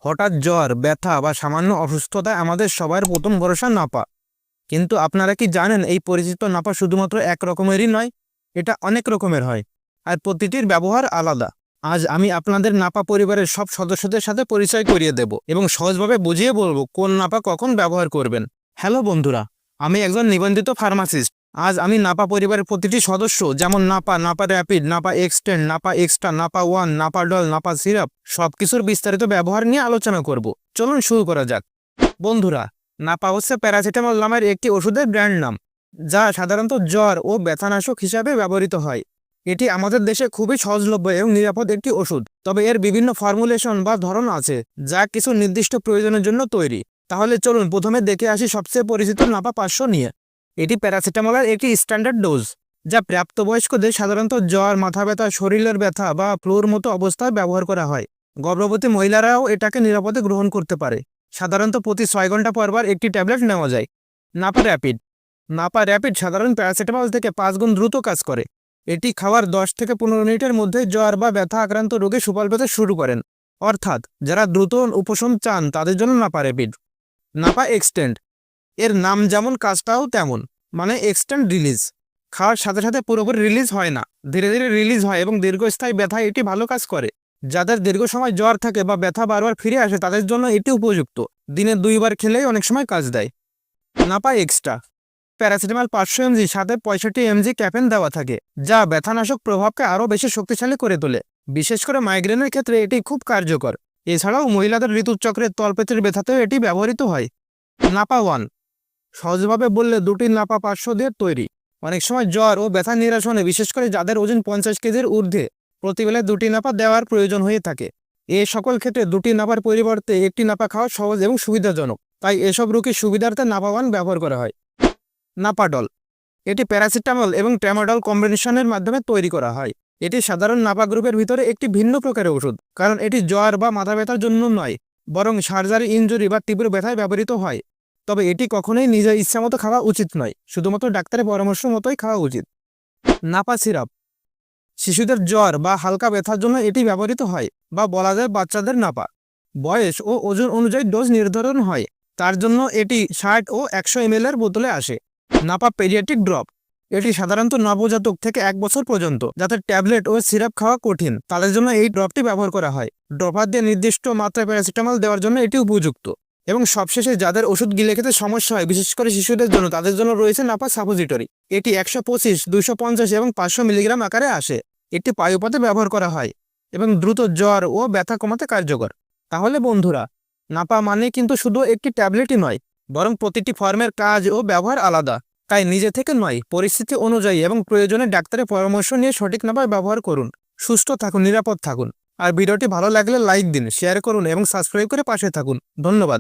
হঠাৎ জ্বর, ব্যথা বা সামান্য অসুস্থতায় আমাদের সবার প্রথম ভরসা নাপা। কিন্তু আপনারা কি জানেন এই পরিচিত নাপা শুধুমাত্র এক রকমেরই নয়, এটা অনেক রকমের হয় আর প্রতিটির ব্যবহার আলাদা। আজ আমি আপনাদের নাপা পরিবারের সব সদস্যদের সাথে পরিচয় করিয়ে দেব এবং সহজভাবে বুঝিয়ে বলবো কোন নাপা কখন ব্যবহার করবেন। হ্যালো বন্ধুরা, আমি একজন নিবন্ধিত ফার্মাসিস্ট। আজ আমি নাপা পরিবারের প্রতিটি সদস্য যেমন Napa, Napa rapid, Napa extend, Napa extra, Napa one, Napa doll, Napa syrup সবকিছুর বিস্তারিত ব্যবহার নিয়ে আলোচনা করব। চলুন শুরু করা যাক। বন্ধুরা, নাপা হচ্ছে প্যারাসিটামল নামের একটি ওষুধের ব্র্যান্ড নাম, যা সাধারণত জ্বর ও ব্যথানাশক হিসাবে ব্যবহৃত হয়। এটি আমাদের দেশে খুবই সহজলভ্য এবং নিরাপদ একটি ওষুধ। তবে এর বিভিন্ন ফর্মুলেশন বা ধরন আছে, যা কিছু নির্দিষ্ট প্রয়োজনের জন্য তৈরি। তাহলে চলুন প্রথমে দেখে আসি সবচেয়ে পরিচিত নাপা 500 নিয়ে। এটি প্যারাসিটামলের একটি স্ট্যান্ডার্ড ডোজ, যা প্রাপ্তবয়স্কদের সাধারণত জ্বর, মাথা ব্যথা, শরীরের ব্যথা বা ফ্লুর মতো অবস্থায় ব্যবহার করা হয়। গর্ভবতী মহিলারাও এটাকে নিরাপদে গ্রহণ করতে পারে। সাধারণত প্রতি 6 ঘন্টা পরবার একটি ট্যাবলেট নেওয়া যায়। নাপা র্যাপিড। নাপা র্যাপিড সাধারণ প্যারাসিটামল থেকে 5 গুণ দ্রুত কাজ করে। এটি খাওয়ার 10 থেকে 15 মিনিটের মধ্যে জ্বর বা ব্যথা আক্রান্ত রোগে সুফল পেতে শুরু করেন। অর্থাৎ যারা দ্রুত উপশম চান তাদের জন্য নাপা র্যাপিড। নাপা এক্সটেন্ড। এর নাম যেমন কাজটাও তেমন, মানে এক্সটেন্ড রিলিজ। খাওয়ার সাথে সাথে পুরোপুরি রিলিজ হয় না, ধীরে ধীরে রিলিজ হয় এবং দীর্ঘস্থায়ী ব্যথায় এটি ভালো কাজ করে। যাদের দীর্ঘ সময় জ্বর থাকে বা ব্যথা বারবার ফিরে আসে তাদের জন্য এটি উপযুক্ত। দিনে 2 বার খেলেই অনেক সময় কাজ দেয়। নাপা এক্সট্রা। প্যারাসিটামল 500 mg সাথে 65 mg ক্যাফেন দেওয়া থাকে, যা ব্যথানাশক প্রভাবকে আরও বেশি শক্তিশালী করে তোলে। বিশেষ করে মাইগ্রেনের ক্ষেত্রে এটি খুব কার্যকর। এছাড়াও মহিলাদের ঋতুচক্রের তলপেটের ব্যথাতেও এটি ব্যবহৃত হয়। নাপা ওয়ান। সহজভাবে বললে দুটি নাপা 500 দিয়ে তৈরি। অনেক সময় জ্বর ও ব্যথা নিরসনে, বিশেষ করে যাদের ওজন 50 কেজির ঊর্ধ্বে, প্রতিবেলায় 2টি নাপা দেওয়ার প্রয়োজন হয়ে থাকে। এই সকল ক্ষেত্রে 2টি নাপার পরিবর্তে একটি নাপা খাওয়া সহজ এবং সুবিধাজনক, তাই এসব রোগীর সুবিধার্থে নাপা ওয়ান ব্যবহার করা হয়। নাপাডল। এটি প্যারাসিটামল এবং ট্র্যামাডল কম্বিনেশনের মাধ্যমে তৈরি করা হয়। এটি সাধারণ নাপা গ্রুপের ভিতরে একটি ভিন্ন প্রকারের ওষুধ, কারণ এটি জ্বর বা মাথা ব্যথার জন্য নয়, বরং সার্জারি, ইনজুরি বা তীব্র ব্যথায় ব্যবহৃত হয়। তবে এটি কখনোই নিজের ইচ্ছামতো খাওয়া উচিত নয়, শুধুমাত্র ডাক্তারের পরামর্শ মতোই খাওয়া উচিত। নাপা সিরাপ। শিশুদের জ্বর বা হালকা ব্যথার জন্য এটি ব্যবহৃত হয়, বা বলা যায় বাচ্চাদের নাপা। বয়স ও ওজন অনুযায়ী ডোজ নির্ধারণ হয়, তার জন্য এটি 60 ও 100 ml এর বোতলে আসে। Napa paediatric drop. এটি সাধারণত নবজাতক থেকে 1 বছর পর্যন্ত যাদের ট্যাবলেট ও সিরাপ খাওয়া কঠিন, তাদের জন্য এই ড্রপটি ব্যবহার করা হয়। ড্রপার দিয়ে নির্দিষ্ট মাত্রায় প্যারাসিটামল দেওয়ার জন্য এটি উপযুক্ত। এবং সবশেষে যাদের ওষুধ গিলে খেতে সমস্যা হয়, বিশেষ করে শিশুদের জন্য, তাদের জন্য রয়েছে নাপা সাপোজিটরি। এটি 125, 250 এবং 500 মিলিগ্রাম আকারে আসে। এটি পায়ুপথে ব্যবহার করা হয় এবং দ্রুত জ্বর ও ব্যথা কমাতে কার্যকর। তাহলে বন্ধুরা, নাপা মানে কিন্তু শুধু একটি ট্যাবলেটই নয়, বরং প্রতিটি ফর্মের কাজ ও ব্যবহার আলাদা। তাই নিজে থেকে নয়, পরিস্থিতি অনুযায়ী এবং প্রয়োজনে ডাক্তারের পরামর্শ নিয়ে সঠিক নাপা ব্যবহার করুন। সুস্থ থাকুন, নিরাপদ থাকুন। আর ভিডিওটি ভালো লাগলে লাইক দিন, শেয়ার করুন এবং সাবস্ক্রাইব করে পাশে থাকুন। ধন্যবাদ।